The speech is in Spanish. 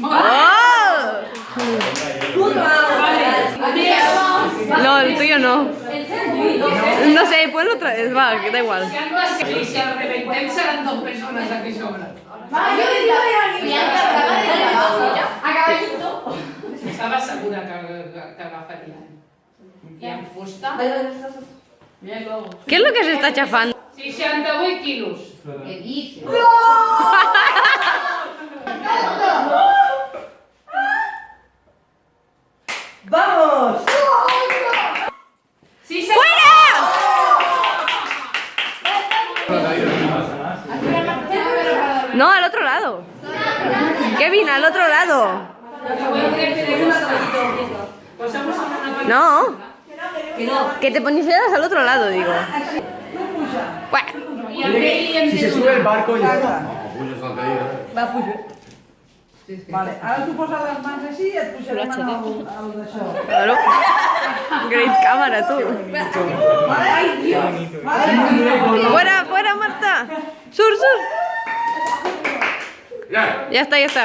¡Oh! No, el tuyo no. No sé, ponlo otra vez, va, que da igual. I si el rebentem seran 2 persones aquí sobre. Estava segura que agafarien. I en fusta, ¿Qué es lo que se está chafando? 68 quilos. ¿Qué dices? ¡Vamos! No, al otro lado. Kevin, al otro lado. No. Que te pusieras al otro lado, digo. Bueno. Si se sube el barco ya està. Va, puja. Vale, ara tu poses les mans així i et posarem en el d'això. Claro. Great cámara, tú. Vale? Ai, Dios! Vale? Fuera, fuera, Marta. Sur, sur. Ya está, ya está.